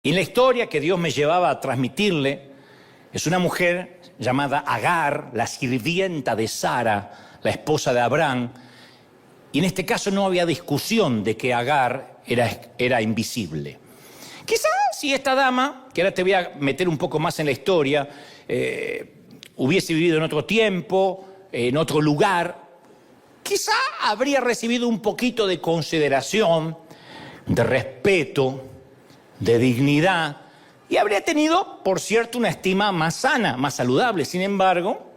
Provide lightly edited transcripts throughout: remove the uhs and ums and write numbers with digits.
Y en la historia que Dios me llevaba a transmitirle, es una mujer llamada Agar, la sirvienta de Sara, la esposa de Abraham. Y en este caso no había discusión de que Agar era invisible. Quizás si esta dama, que ahora te voy a meter un poco más en la historia, hubiese vivido en otro tiempo, en otro lugar, quizá habría recibido un poquito de consideración, de respeto, de dignidad, y habría tenido, por cierto, una estima más sana, más saludable. Sin embargo,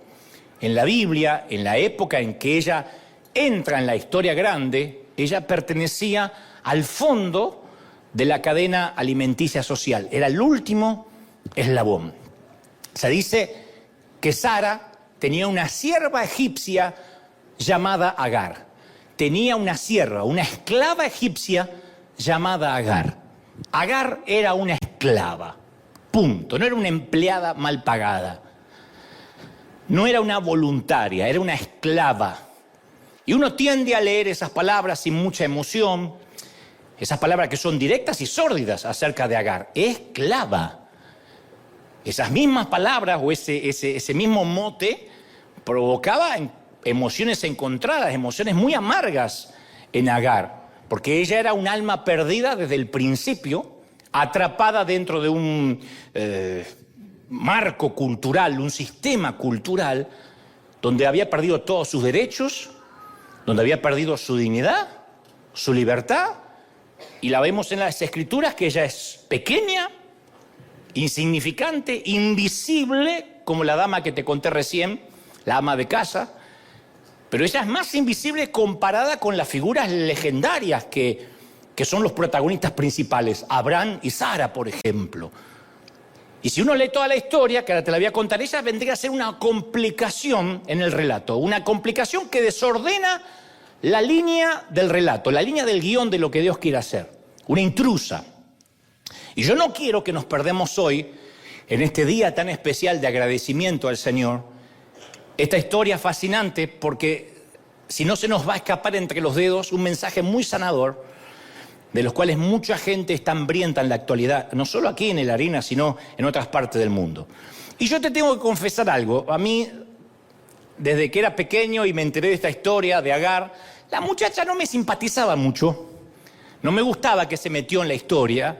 en la Biblia, en la época en que ella entra en la historia grande, ella pertenecía al fondo de la cadena alimenticia social. Era el último eslabón. Se dice que Sara tenía una sierva egipcia llamada Agar. Tenía una sierva, una esclava egipcia llamada Agar. Agar era una esclava, punto. No era una empleada mal pagada. No era una voluntaria, era una esclava. Y uno tiende a leer esas palabras sin mucha emoción, esas palabras que son directas y sórdidas acerca de Agar. Esclava. Esas mismas palabras o ese mismo mote provocaba emociones encontradas, emociones muy amargas en Agar, porque ella era un alma perdida desde el principio, atrapada dentro de un marco cultural, un sistema cultural, donde había perdido todos sus derechos, donde había perdido su dignidad, su libertad, y la vemos en las Escrituras que ella es pequeña, insignificante, invisible, como la dama que te conté recién, la ama de casa, pero ella es más invisible comparada con las figuras legendarias que son los protagonistas principales, Abraham y Sara, por ejemplo. Y si uno lee toda la historia, que ahora te la voy a contar, ella vendría a ser una complicación en el relato, una complicación que desordena la línea del relato, la línea del guión de lo que Dios quiere hacer, una intrusa. Y yo no quiero que nos perdamos hoy, en este día tan especial de agradecimiento al Señor, esta historia fascinante, porque si no se nos va a escapar entre los dedos un mensaje muy sanador, de los cuales mucha gente está hambrienta en la actualidad, no solo aquí en el Arena, sino en otras partes del mundo. Y yo te tengo que confesar algo. A mí, desde que era pequeño y me enteré de esta historia de Agar, la muchacha no me simpatizaba mucho. No me gustaba que se metió en la historia.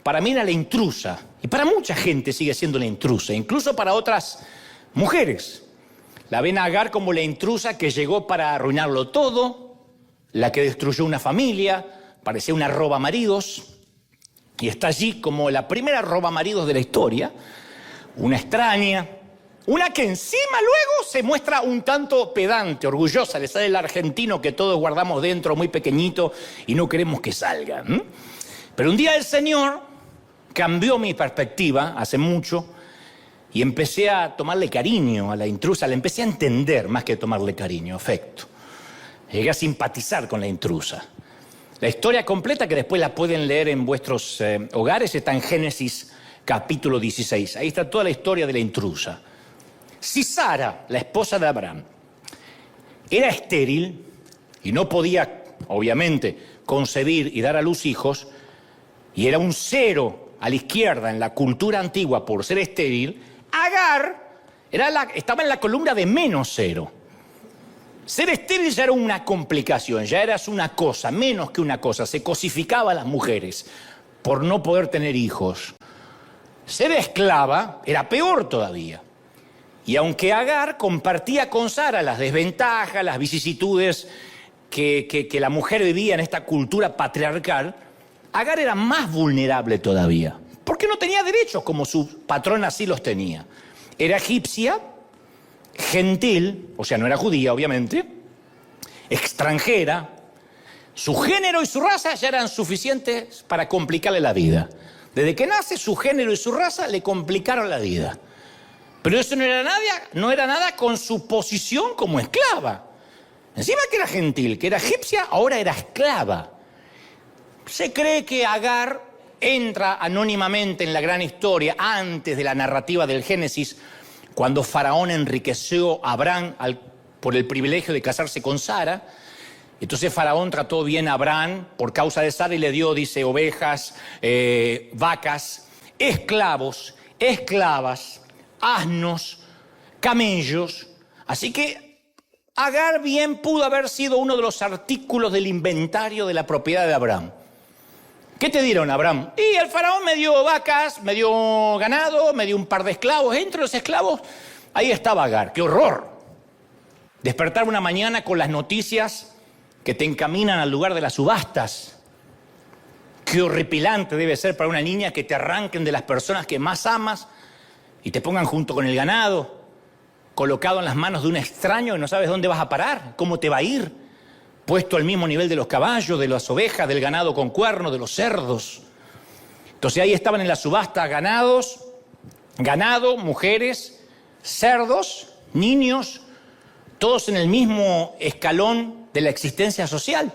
Para mí era la intrusa. Y para mucha gente sigue siendo la intrusa, incluso para otras mujeres. La ven a Agar como la intrusa que llegó para arruinarlo todo, la que destruyó una familia, parecía una robamaridos, y está allí como la primera robamaridos de la historia, una extraña, una que encima luego se muestra un tanto pedante, orgullosa, le sale el argentino que todos guardamos dentro muy pequeñito y no queremos que salga. Pero un día el Señor cambió mi perspectiva hace mucho, y empecé a tomarle cariño a la intrusa, la empecé a entender más que tomarle cariño, afecto. Llegué a simpatizar con la intrusa. La historia completa, que después la pueden leer en vuestros hogares, está en Génesis capítulo 16. Ahí está toda la historia de la intrusa. Si Sara, la esposa de Abraham, era estéril y no podía, obviamente, concebir y dar a luz hijos, y era un cero a la izquierda en la cultura antigua por ser estéril, Agar estaba en la columna de menos cero. Ser estéril ya era una complicación, ya eras una cosa, menos que una cosa. Se cosificaba a las mujeres por no poder tener hijos. Ser esclava era peor todavía. Y aunque Agar compartía con Sara las desventajas, las vicisitudes que la mujer vivía en esta cultura patriarcal, Agar era más vulnerable todavía, porque no tenía derechos como su patrón así los tenía. Era egipcia, gentil, o sea, no era judía, obviamente, extranjera. Su género y su raza ya eran suficientes para complicarle la vida. Desde que nace, su género y su raza le complicaron la vida. Pero eso no era nada con su posición como esclava. Encima que era gentil, que era egipcia, ahora era esclava. Se cree que Agar entra anónimamente en la gran historia antes de la narrativa del Génesis, cuando Faraón enriqueció a Abraham por el privilegio de casarse con Sara, Entonces Faraón trató bien a Abraham por causa de Sara y le dio, dice, ovejas, vacas, esclavos, esclavas, asnos, camellos. Así que Agar bien pudo haber sido uno de los artículos del inventario de la propiedad de Abraham. ¿Qué te dieron, Abraham? Y el faraón me dio vacas, me dio ganado, me dio un par de esclavos. Entre los esclavos, ahí estaba Agar. ¡Qué horror! Despertar una mañana con las noticias que te encaminan al lugar de las subastas. Qué horripilante debe ser para una niña que te arranquen de las personas que más amas y te pongan junto con el ganado, colocado en las manos de un extraño y no sabes dónde vas a parar, cómo te va a ir, puesto al mismo nivel de los caballos, de las ovejas, del ganado con cuerno, de los cerdos. Entonces ahí estaban en la subasta ganado, mujeres, cerdos, niños, todos en el mismo escalón de la existencia social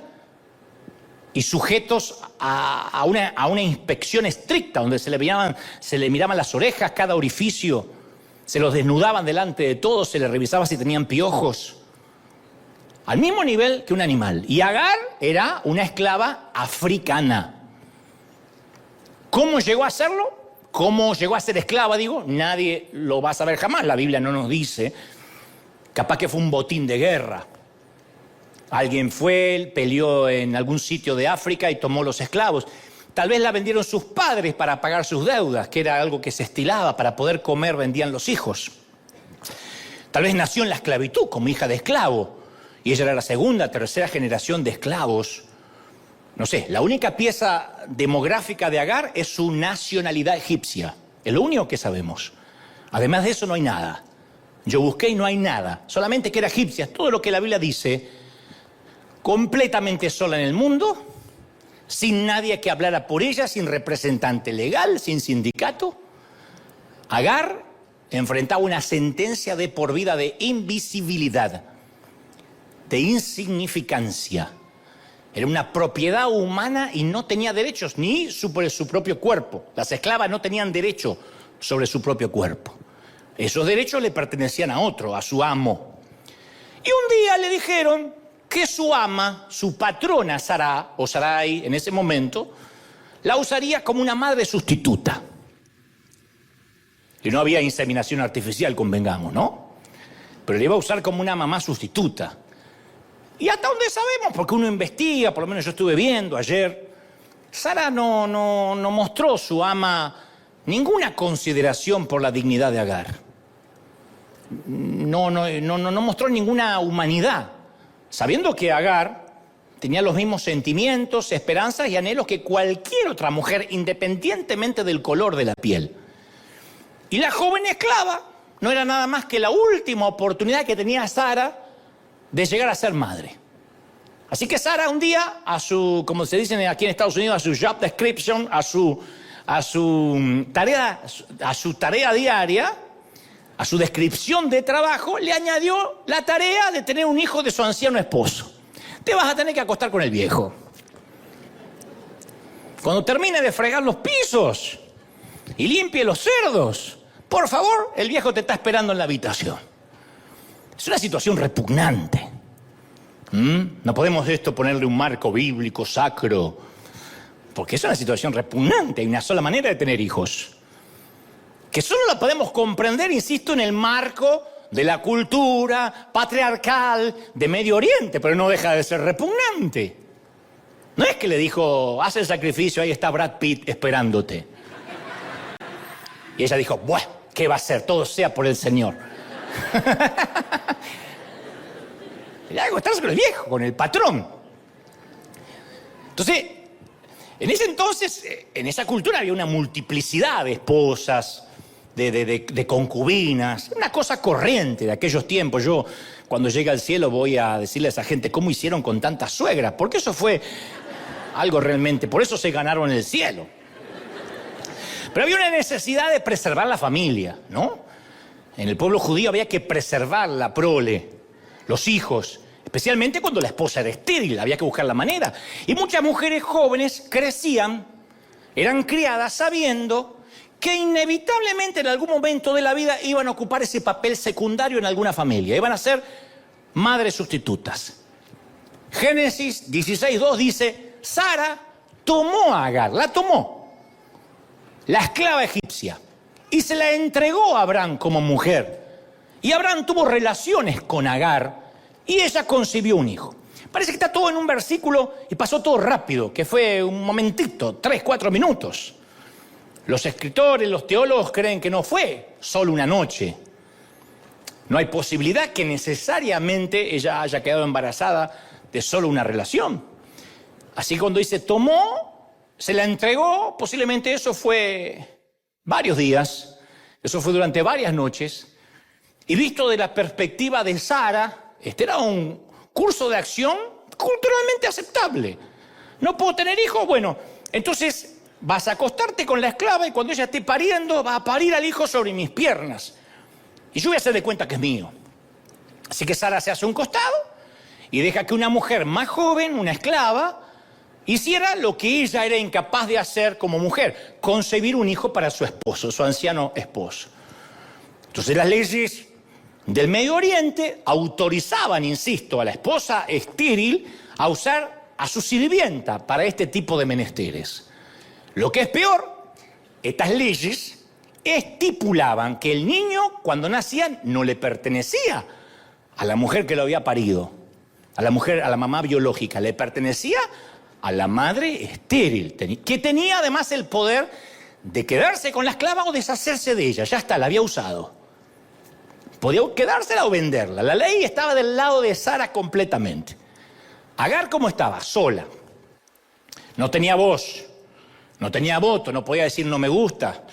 y sujetos a una inspección estricta donde se le miraban las orejas, cada orificio, se los desnudaban delante de todos, se les revisaba si tenían piojos, al mismo nivel que un animal. Y Agar era una esclava africana. ¿Cómo llegó a hacerlo? ¿Cómo llegó a ser esclava, digo? Nadie lo va a saber jamás, la Biblia no nos dice. Capaz que fue un botín de guerra. Alguien fue, peleó en algún sitio de África y tomó los esclavos. Tal vez la vendieron sus padres para pagar sus deudas, que era algo que se estilaba, para poder comer vendían los hijos. Tal vez nació en la esclavitud como hija de esclavo, y ella era la segunda, tercera generación de esclavos. No sé, la única pieza demográfica de Agar es su nacionalidad egipcia. Es lo único que sabemos. Además de eso no hay nada. Yo busqué y no hay nada. Solamente que era egipcia. Todo lo que la Biblia dice, completamente sola en el mundo, sin nadie que hablara por ella, sin representante legal, sin sindicato. Agar enfrentaba una sentencia de por vida de invisibilidad, de insignificancia. Era una propiedad humana y no tenía derechos ni sobre su propio cuerpo. Las esclavas no tenían derecho sobre su propio cuerpo. Esos derechos le pertenecían a otro, a su amo. Y un día le dijeron que su ama, su patrona Sará, o Sarai en ese momento, la usaría como una madre sustituta. Y no había inseminación artificial, convengamos, ¿no? Pero le iba a usar como una mamá sustituta. Y hasta donde sabemos, porque uno investiga, por lo menos yo estuve viendo ayer, Sara no mostró su ama ninguna consideración por la dignidad de Agar. No mostró ninguna humanidad, sabiendo que Agar tenía los mismos sentimientos, esperanzas y anhelos que cualquier otra mujer, independientemente del color de la piel. Y la joven esclava no era nada más que la última oportunidad que tenía Sara de llegar a ser madre. Así que Sara un día, a su, como se dice aquí en Estados Unidos, a su job description, a su tarea diaria, a su descripción de trabajo, le añadió la tarea de tener un hijo de su anciano esposo. Te vas a tener que acostar con el viejo. Cuando termine de fregar los pisos y limpie los cerdos, por favor, el viejo te está esperando en la habitación. Es una situación repugnante. No podemos ponerle un marco bíblico, sacro, porque es una situación repugnante. Hay una sola manera de tener hijos, que solo la podemos comprender, insisto, en el marco de la cultura patriarcal de Medio Oriente, pero no deja de ser repugnante. No es que le dijo, haz el sacrificio, ahí está Brad Pitt esperándote. Y ella dijo, bueno, ¿qué va a hacer? Todo sea por el Señor. Y hay que acostarse con el viejo, con el patrón. Entonces, en ese entonces, en esa cultura había una multiplicidad de esposas, de concubinas, una cosa corriente de aquellos tiempos. Yo, cuando llegue al cielo, voy a decirle a esa gente cómo hicieron con tantas suegras, porque eso fue algo realmente, por eso se ganaron el cielo. Pero había una necesidad de preservar la familia, ¿no? En el pueblo judío había que preservar la prole, los hijos, especialmente cuando la esposa era estéril, había que buscar la manera. Y muchas mujeres jóvenes crecían, eran criadas sabiendo que inevitablemente en algún momento de la vida iban a ocupar ese papel secundario en alguna familia, iban a ser madres sustitutas. Génesis 16:2 dice, Sara tomó a Agar, la tomó, la esclava egipcia, y se la entregó a Abraham como mujer. Y Abraham tuvo relaciones con Agar y ella concibió un hijo. Parece que está todo en un versículo y pasó todo rápido, que fue un momentito, 3, 4 minutos. Los escritores, los teólogos creen que no fue solo una noche. No hay posibilidad que necesariamente ella haya quedado embarazada de solo una relación. Así que cuando dice tomó, se la entregó, posiblemente eso fue varios días, eso fue durante varias noches. Y visto de la perspectiva de Sara, este era un curso de acción culturalmente aceptable. ¿No puedo tener hijos? Bueno, entonces vas a acostarte con la esclava y cuando ella esté pariendo, va a parir al hijo sobre mis piernas. Y yo voy a hacer de cuenta que es mío. Así que Sara se hace un costado y deja que una mujer más joven, una esclava, hiciera lo que ella era incapaz de hacer como mujer, concebir un hijo para su esposo, su anciano esposo. Entonces las leyes del Medio Oriente autorizaban, insisto, a la esposa estéril a usar a su sirvienta para este tipo de menesteres. Lo que es peor, estas leyes estipulaban que el niño, cuando nacía, no le pertenecía a la mujer que lo había parido, a la mujer, a la mamá biológica, le pertenecía a la madre estéril, que tenía además el poder de quedarse con la esclava o deshacerse de ella. Ya está, la había usado. Podía quedársela o venderla. La ley estaba del lado de Sara completamente. Agar, ¿cómo estaba? Sola. No tenía voz, no tenía voto, no podía decir no me gusta,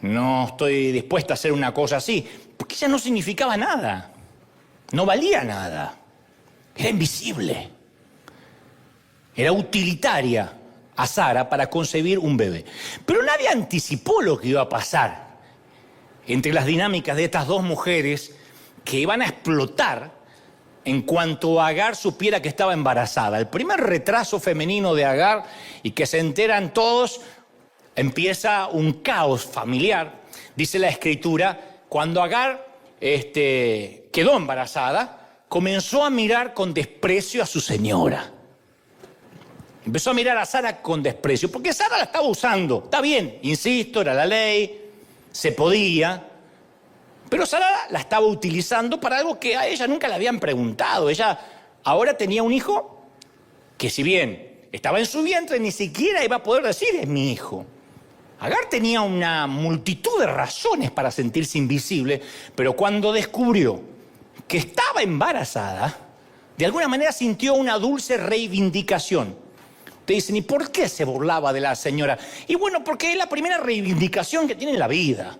no estoy dispuesta a hacer una cosa así, porque ella no significaba nada, no valía nada, era invisible, era utilitaria a Sara para concebir un bebé. Pero nadie anticipó lo que iba a pasar entre las dinámicas de estas dos mujeres que iban a explotar en cuanto Agar supiera que estaba embarazada. El primer retraso femenino de Agar, y que se enteran todos, empieza un caos familiar. Dice la Escritura, cuando Agar quedó embarazada, comenzó a mirar con desprecio a su señora. Empezó a mirar a Sara con desprecio, porque Sara la estaba usando. Está bien, insisto, era la ley, se podía, pero Sara la estaba utilizando para algo que a ella nunca le habían preguntado. Ella ahora tenía un hijo que, si bien estaba en su vientre, ni siquiera iba a poder decir es mi hijo. Agar tenía una multitud de razones para sentirse invisible, pero cuando descubrió que estaba embarazada, de alguna manera sintió una dulce reivindicación. Te dicen, ¿y por qué se burlaba de la señora? Y bueno, porque es la primera reivindicación que tiene en la vida.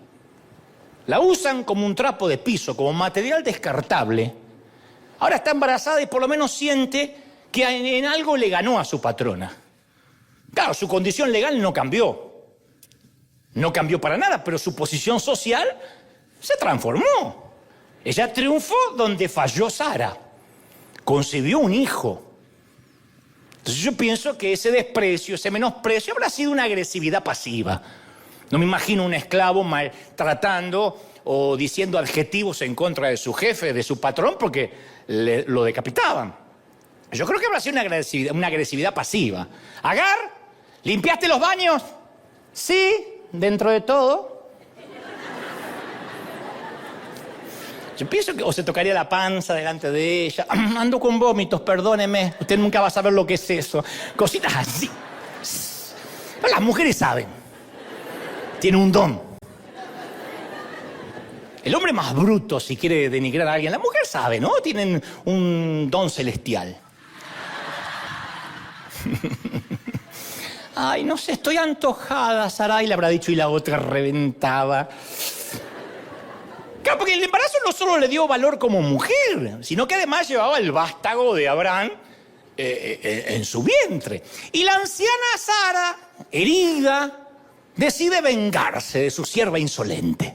La usan como un trapo de piso, como material descartable. Ahora está embarazada y por lo menos siente que en algo le ganó a su patrona. Claro, su condición legal no cambió. No cambió para nada, pero su posición social se transformó. Ella triunfó donde falló Sara. Concibió un hijo. Entonces yo pienso que ese desprecio, ese menosprecio habrá sido una agresividad pasiva. No me imagino un esclavo maltratando o diciendo adjetivos en contra de su jefe, de su patrón, porque lo decapitaban. Yo creo que habrá sido una agresividad pasiva. Agar, ¿limpiaste los baños? Sí, dentro de todo. Yo pienso que o se tocaría la panza delante de ella. Ando con vómitos, perdóneme. Usted nunca va a saber lo que es eso. Cositas así. Pero las mujeres saben. Tienen un don. El hombre más bruto, si quiere denigrar a alguien, la mujer sabe, ¿no? Tienen un don celestial. Ay, no sé, estoy antojada, Sarai, le habrá dicho, y la otra reventaba. Claro, porque el embarazo no solo le dio valor como mujer, sino que además llevaba el vástago de Abraham en su vientre. Y la anciana Sara, herida, decide vengarse de su sierva insolente.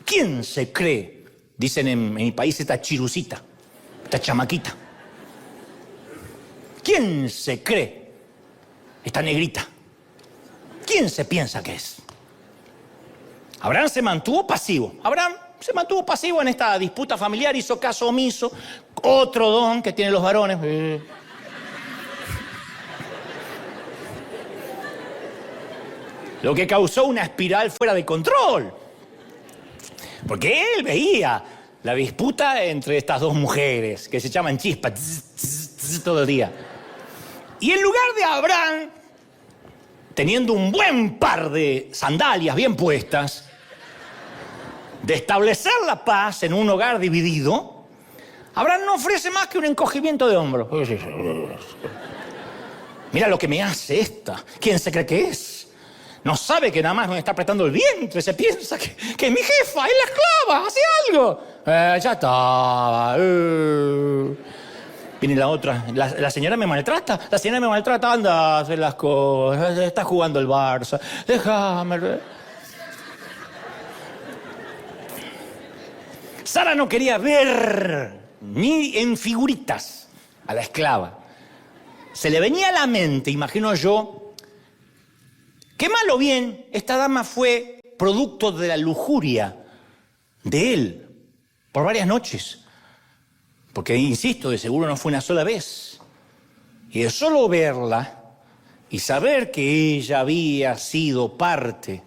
¿Quién se cree? Dicen en mi país esta chirucita, esta chamaquita. ¿Quién se cree? Esta negrita. ¿Quién se piensa que es? Abraham se mantuvo pasivo. Abraham se mantuvo pasivo en esta disputa familiar, hizo caso omiso, Otro don que tienen los varones. Lo que causó una espiral fuera de control. Porque él veía la disputa entre estas dos mujeres que se llaman chispas todo el día. Y en lugar de Abraham, teniendo un buen par de sandalias bien puestas, de establecer la paz en un hogar dividido, Abraham no ofrece más que un encogimiento de hombros. Mira lo que me hace esta. ¿Quién se cree que es? No sabe que nada más nos está apretando el vientre. Se piensa que mi jefa es la esclava. Hace algo. Ya estaba. Viene la otra. La señora me maltrata. La señora me maltrata. Anda a hacer las cosas. Está jugando el Barça. Déjame. Sara no quería ver ni en figuritas a la esclava. Se le venía a la mente, imagino yo, que mal o bien esta dama fue producto de la lujuria de él por varias noches. Porque, insisto, de seguro no fue una sola vez. Y de solo verla y saber que ella había sido parte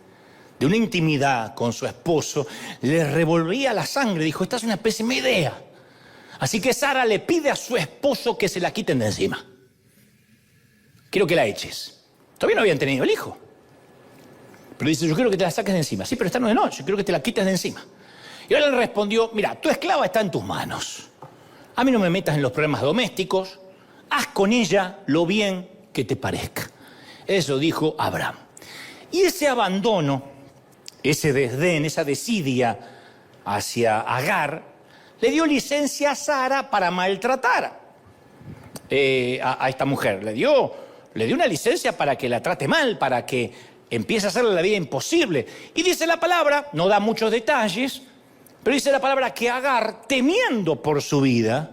de una intimidad con su esposo, le revolvía la sangre. Dijo, esta es una pésima idea. Así que Sara le pide a su esposo que se la quiten de encima. Quiero que la eches. Todavía no habían tenido el hijo. Pero dice, yo quiero que te la saques de encima. Sí, pero esta no es de noche, quiero que te la quites de encima. Y ahora le respondió, mira, tu esclava está en tus manos. A mí no me metas en los problemas domésticos. Haz con ella lo bien que te parezca. Eso dijo Abraham. Y ese abandono, ese desdén, esa desidia hacia Agar, le dio licencia a Sara para maltratar a esta mujer. Le dio una licencia para que la trate mal, para que empiece a hacerle la vida imposible. Y dice la palabra, no da muchos detalles, pero dice la palabra que Agar, temiendo por su vida,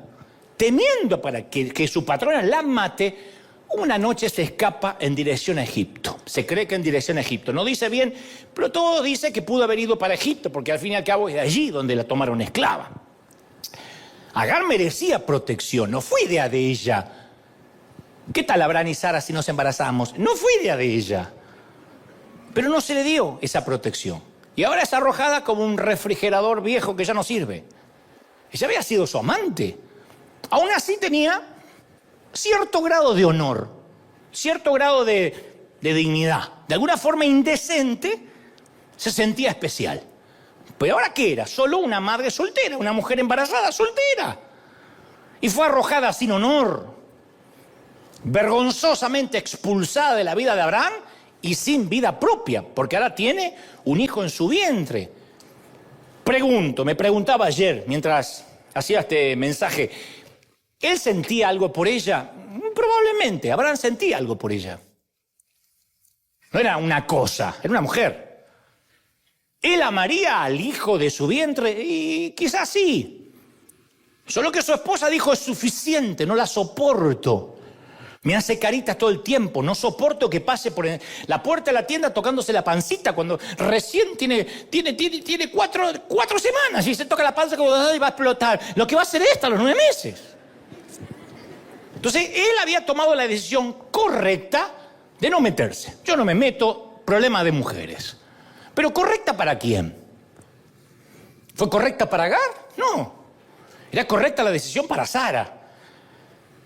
temiendo para que su patrona la mate, una noche se escapa en dirección a Egipto. Se cree que en dirección a Egipto. No dice bien, pero todo dice que pudo haber ido para Egipto, porque al fin y al cabo es de allí donde la tomaron esclava. Agar merecía protección, no fue idea de ella. ¿Qué tal Abraham y Sara si nos embarazamos? No fue idea de ella. Pero no se le dio esa protección. Y ahora es arrojada como un refrigerador viejo que ya no sirve. Ella había sido su amante. Aún así tenía cierto grado de honor, cierto grado de dignidad. De alguna forma indecente se sentía especial. Pero ahora ¿qué era? Solo una madre soltera, una mujer embarazada soltera. Y fue arrojada sin honor, vergonzosamente expulsada de la vida de Abraham y sin vida propia, porque ahora tiene un hijo en su vientre. Me preguntaba ayer, mientras hacía este mensaje, ¿él sentía algo por ella? Probablemente, Abraham sentía algo por ella. No era una cosa, era una mujer. ¿Él amaría al hijo de su vientre? Y quizás sí. Solo que su esposa dijo, es suficiente, no la soporto. Me hace caritas todo el tiempo, no soporto que pase por la puerta de la tienda tocándose la pancita cuando recién tiene 4 semanas y se toca la panza como va a explotar. Lo que va a hacer esta a los 9 meses. Entonces, él había tomado la decisión correcta de no meterse. Yo no me meto, problema de mujeres. ¿Pero correcta para quién? ¿Fue correcta para Agar? No. Era correcta la decisión para Sara.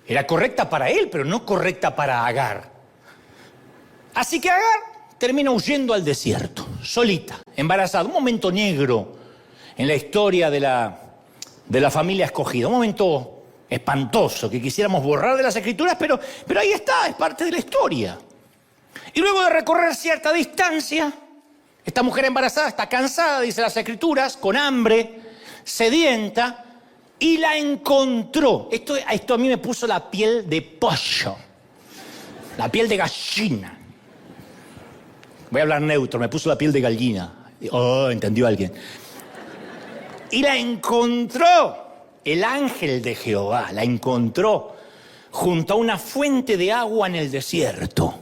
Era correcta para él, pero no correcta para Agar. Así que Agar termina huyendo al desierto, solita, embarazada. Un momento negro en la historia de la familia escogida. Un momento espantoso que quisiéramos borrar de las escrituras, pero ahí está, es parte de la historia. Y luego de recorrer cierta distancia, esta mujer embarazada está cansada, dice las escrituras, con hambre, sedienta, y la encontró. Esto a mí me puso la piel de pollo, la piel de gallina. Voy a hablar neutro, me puso la piel de gallina. Oh, entendió alguien. Y la encontró. El ángel de Jehová la encontró junto a una fuente de agua en el desierto.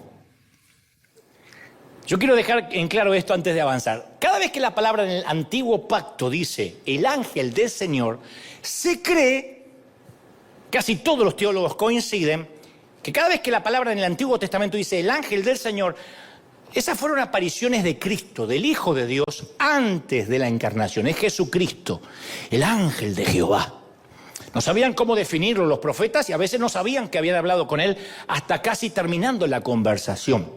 Yo quiero dejar en claro esto antes de avanzar. Cada vez que la palabra en el antiguo pacto dice el ángel del Señor, se cree casi todos los teólogos coinciden que cada vez que la palabra en el Antiguo Testamento dice el ángel del Señor, esas fueron apariciones de Cristo, del Hijo de Dios, antes de la encarnación. Es Jesucristo, el ángel de Jehová. No sabían cómo definirlo los profetas y a veces no sabían que habían hablado con él hasta casi terminando la conversación.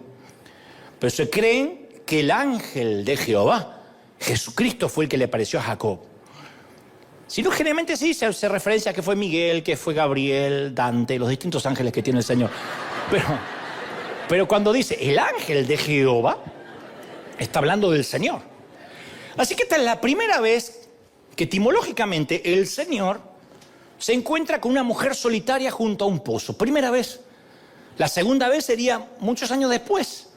Pero se creen que el ángel de Jehová, Jesucristo, fue el que le apareció a Jacob. Si no, generalmente sí se hace referencia a que fue Miguel, que fue Gabriel, Dante, los distintos ángeles que tiene el Señor. Pero cuando dice el ángel de Jehová, está hablando del Señor. Así que esta es la primera vez que etimológicamente el Señor se encuentra con una mujer solitaria junto a un pozo. Primera vez. La segunda vez sería muchos años después,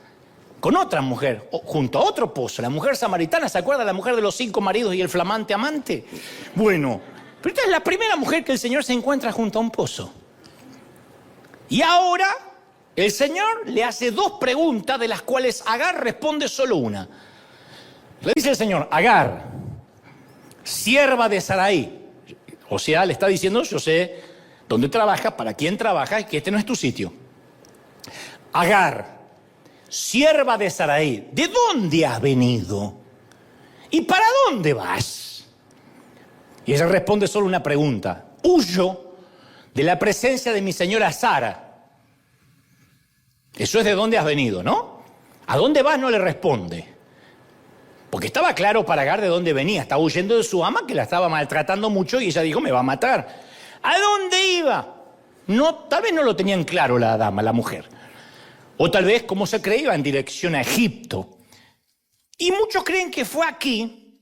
con otra mujer, junto a otro pozo. La mujer samaritana, ¿se acuerda? La mujer de los 5 maridos y el flamante amante. Bueno, pero esta es la primera mujer que el Señor se encuentra junto a un pozo. Y ahora el Señor le hace 2 preguntas, de las cuales Agar responde solo una. Le dice el Señor: Agar, sierva de Sarai. O sea, le está diciendo: yo sé dónde trabajas, para quién trabajas, y que este no es tu sitio. Agar, sierva de Sarai, ¿de dónde has venido? ¿Y para dónde vas? Y ella responde solo una pregunta: huyo de la presencia de mi señora Sara. Eso es de dónde has venido, ¿no? ¿A dónde vas? No le responde. Porque estaba claro para Agar de dónde venía. Estaba huyendo de su ama, que la estaba maltratando mucho, y ella dijo: me va a matar. ¿A dónde iba? No, tal vez no lo tenían claro la dama, la mujer. O tal vez, como se cree, iba en dirección a Egipto. Y muchos creen que fue aquí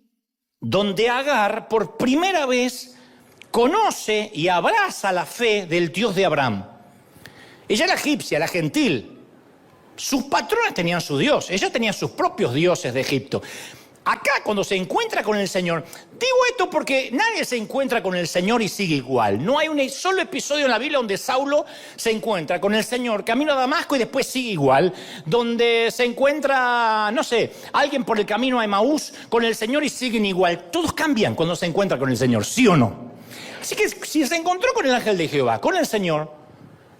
donde Agar por primera vez conoce y abraza la fe del Dios de Abraham. Ella era egipcia, la gentil. Sus patrones tenían su Dios, ella tenía sus propios dioses de Egipto. Acá, cuando se encuentra con el Señor, digo esto porque nadie se encuentra con el Señor y sigue igual. No hay un solo episodio en la Biblia donde Saulo se encuentra con el Señor, camino a Damasco, y después sigue igual. Donde se encuentra, no sé, alguien por el camino a Emaús con el Señor y siguen igual. Todos cambian cuando se encuentran con el Señor, ¿sí o no? Así que si se encontró con el ángel de Jehová, con el Señor,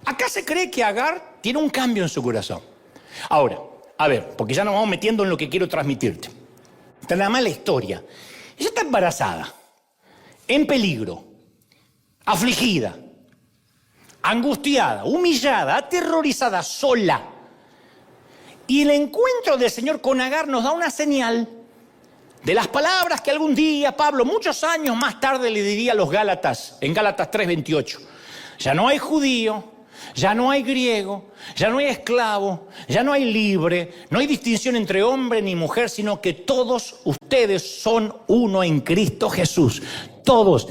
acá se cree que Agar tiene un cambio en su corazón. Ahora, a ver, porque ya nos vamos metiendo en lo que quiero transmitirte. Está la mala historia. Ella está embarazada, en peligro, afligida, angustiada, humillada, aterrorizada, sola. Y el encuentro del Señor con Agar nos da una señal de las palabras que algún día Pablo, muchos años más tarde, le diría a los Gálatas, en Gálatas 3:28. Ya no hay judío, ya no hay griego, ya no hay esclavo, ya no hay libre, no hay distinción entre hombre ni mujer, sino que todos ustedes son uno en Cristo Jesús. Todos.